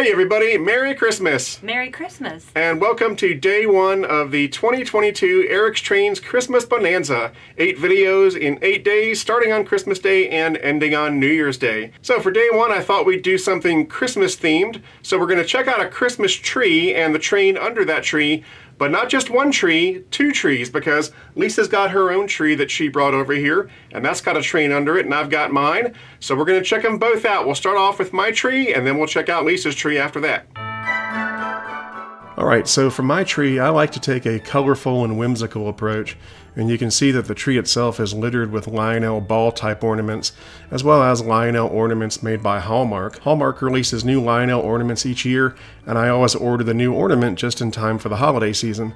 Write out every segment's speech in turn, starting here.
Hey everybody, Merry Christmas! Merry Christmas! And welcome to day one of the 2022 Eric's Trains Christmas Bonanza. 8 videos in 8 days, starting on Christmas Day and ending on New Year's Day. So for day one, I thought we'd do something Christmas themed. So we're going to check out a Christmas tree and the train under that tree. But not just one tree, 2 trees, because Lisa's got her own tree that she brought over here, and that's got a train under it, and I've got mine. So we're going to check them both out. We'll start off with my tree, and then we'll check out Lisa's tree after that. Alright, so for my tree, I like to take a colorful and whimsical approach, and you can see that the tree itself is littered with Lionel ball type ornaments, as well as Lionel ornaments made by Hallmark. Hallmark releases new Lionel ornaments each year, and I always order the new ornament just in time for the holiday season.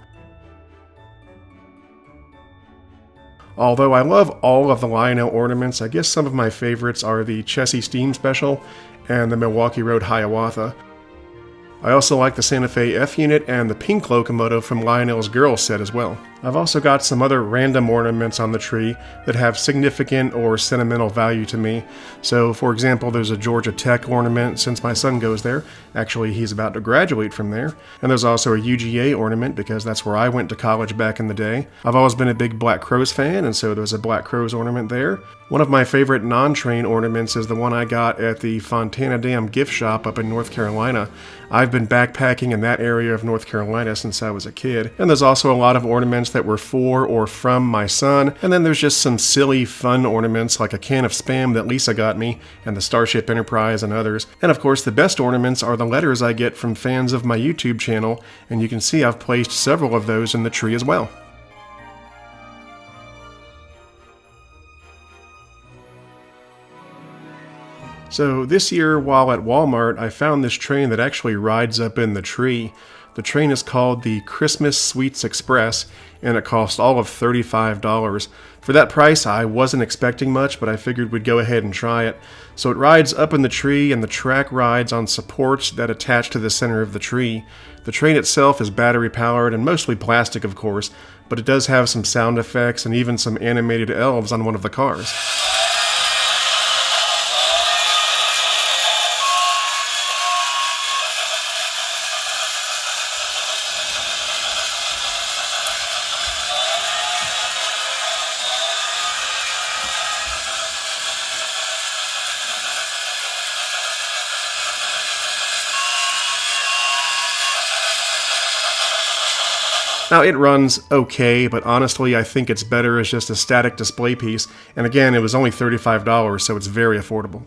Although I love all of the Lionel ornaments, I guess some of my favorites are the Chessie Steam Special and the Milwaukee Road Hiawatha. I also like the Santa Fe F-Unit and the pink locomotive from Lionel's Girls set as well. I've also got some other random ornaments on the tree that have significant or sentimental value to me. So, for example, there's a Georgia Tech ornament since my son goes there. Actually, he's about to graduate from there. And there's also a UGA ornament because that's where I went to college back in the day. I've always been a big Black Crowes fan, and so there's a Black Crowes ornament there. One of my favorite non-train ornaments is the one I got at the Fontana Dam gift shop up in North Carolina. I've been backpacking in that area of North Carolina since I was a kid. And there's also a lot of ornaments that were for or from my son. And then there's just some silly, fun ornaments like a can of Spam that Lisa got me, and the Starship Enterprise and others. And of course, the best ornaments are the letters I get from fans of my YouTube channel, and you can see I've placed several of those in the tree as well. So this year, while at Walmart, I found this train that actually rides up in the tree. The train is called the Christmas Sweets Express, and it cost all of $35. For that price, I wasn't expecting much, but I figured we'd go ahead and try it. So it rides up in the tree, and the track rides on supports that attach to the center of the tree. The train itself is battery-powered and mostly plastic, of course, but it does have some sound effects and even some animated elves on one of the cars. Now, it runs okay, but honestly, I think it's better as just a static display piece, and again, it was only $35, so it's very affordable.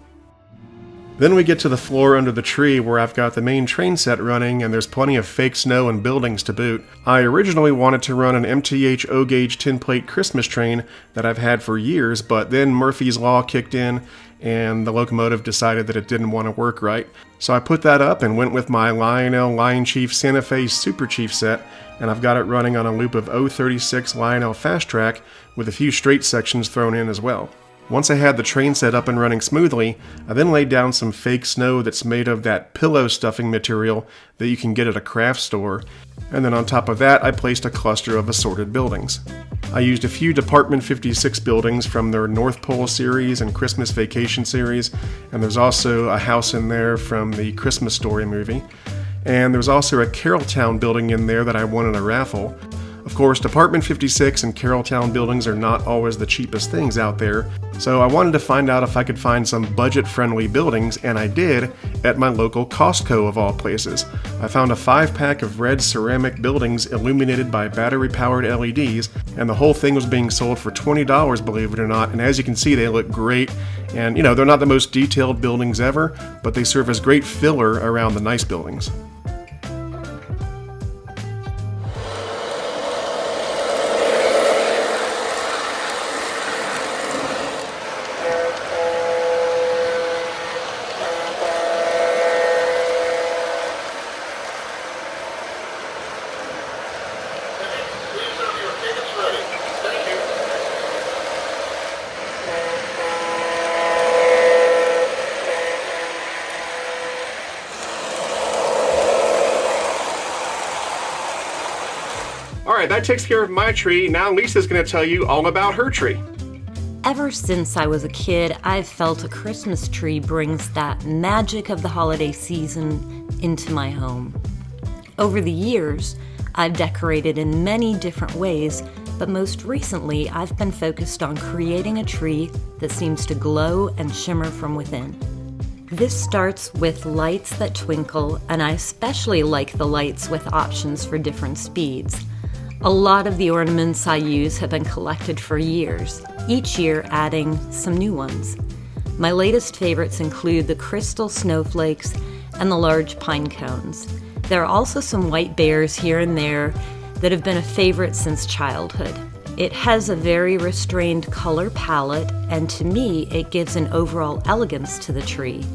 Then we get to the floor under the tree where I've got the main train set running, and there's plenty of fake snow and buildings to boot. I originally wanted to run an MTH O-Gauge tinplate Christmas train that I've had for years, but then Murphy's Law kicked in, and the locomotive decided that it didn't want to work right. So I put that up and went with my Lionel Lion Chief Santa Fe Super Chief set, and I've got it running on a loop of 036 Lionel Fast Track with a few straight sections thrown in as well. Once I had the train set up and running smoothly, I then laid down some fake snow that's made of that pillow stuffing material that you can get at a craft store, and then on top of that I placed a cluster of assorted buildings. I used a few Department 56 buildings from their North Pole series and Christmas Vacation series, and there's also a house in there from the Christmas Story movie. And there's also a Carrolltown building in there that I won in a raffle. Of course, Department 56 and Carrolltown buildings are not always the cheapest things out there, so I wanted to find out if I could find some budget-friendly buildings, and I did at my local Costco of all places. I found a 5-pack of red ceramic buildings illuminated by battery-powered LEDs, and the whole thing was being sold for $20, believe it or not, and as you can see, they look great. And, you know, they're not the most detailed buildings ever, but they serve as great filler around the nice buildings. Alright, that takes care of my tree. Now Lisa's going to tell you all about her tree. Ever since I was a kid, I've felt a Christmas tree brings that magic of the holiday season into my home. Over the years, I've decorated in many different ways, but most recently I've been focused on creating a tree that seems to glow and shimmer from within. This starts with lights that twinkle, and I especially like the lights with options for different speeds. A lot of the ornaments I use have been collected for years, each year adding some new ones. My latest favorites include the crystal snowflakes and the large pine cones. There are also some white bears here and there that have been a favorite since childhood. It has a very restrained color palette, and to me, it gives an overall elegance to the tree.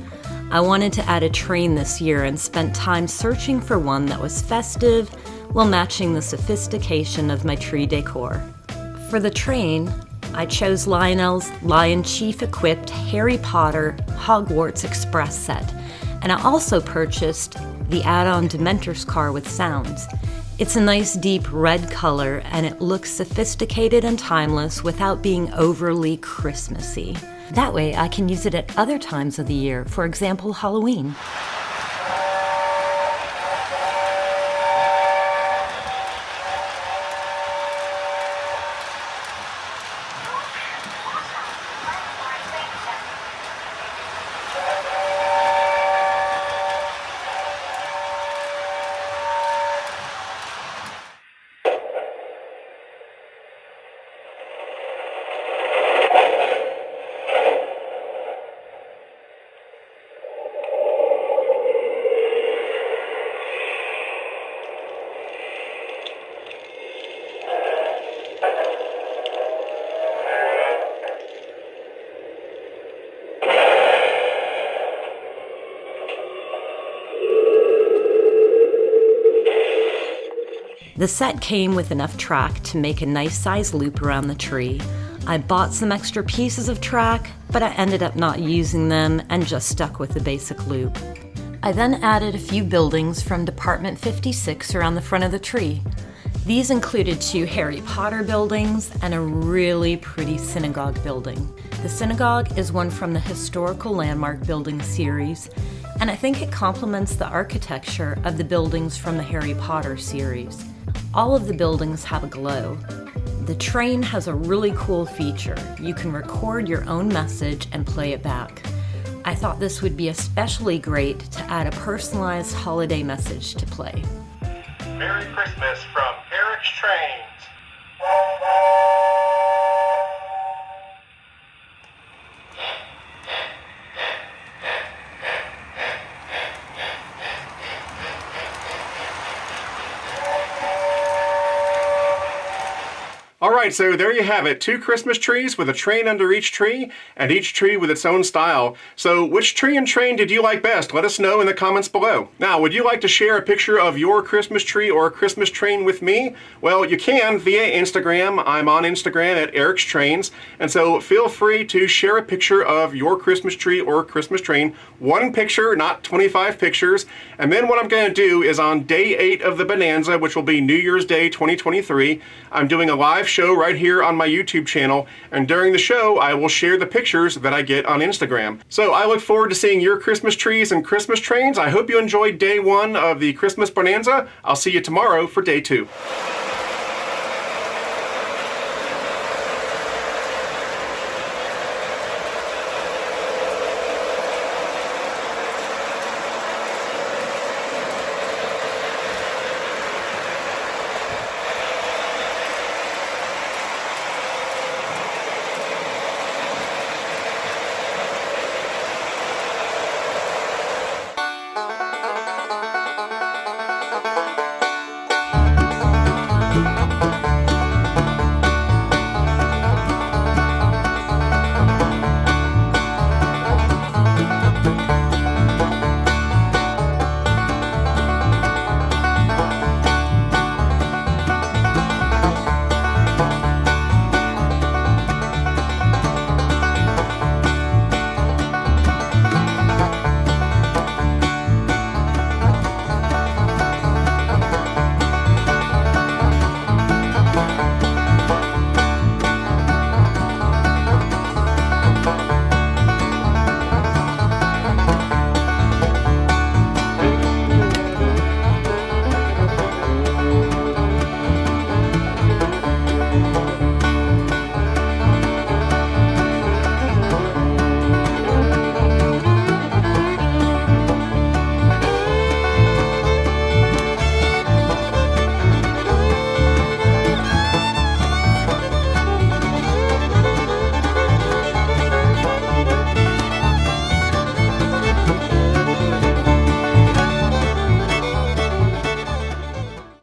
I wanted to add a train this year and spent time searching for one that was festive while matching the sophistication of my tree decor. For the train, I chose Lionel's Lion Chief equipped Harry Potter Hogwarts Express set, and I also purchased the add-on Dementor's car with sounds. It's a nice deep red color, and it looks sophisticated and timeless without being overly Christmassy. That way I can use it at other times of the year, for example, Halloween. The set came with enough track to make a nice size loop around the tree. I bought some extra pieces of track, but I ended up not using them and just stuck with the basic loop. I then added a few buildings from Department 56 around the front of the tree. These included 2 Harry Potter buildings and a really pretty synagogue building. The synagogue is one from the Historical Landmark Building series, and I think it complements the architecture of the buildings from the Harry Potter series. All of the buildings have a glow. The train has a really cool feature. You can record your own message and play it back. I thought this would be especially great to add a personalized holiday message to play. Merry Christmas from Eric's Trains. Alright, so there you have it. 2 Christmas trees with a train under each tree, and each tree with its own style. So which tree and train did you like best? Let us know in the comments below. Now, would you like to share a picture of your Christmas tree or Christmas train with me? Well, you can via Instagram. I'm on Instagram at Eric's Trains, and so feel free to share a picture of your Christmas tree or Christmas train. 1 picture, not 25 pictures. And then what I'm going to do is on day 8 of the Bonanza, which will be New Year's Day 2023, I'm doing a live show right here on my YouTube channel, and during the show I will share the pictures that I get on Instagram. So I look forward to seeing your Christmas trees and Christmas trains. I hope you enjoyed day 1 of the Christmas Bonanza. I'll see you tomorrow for day 2.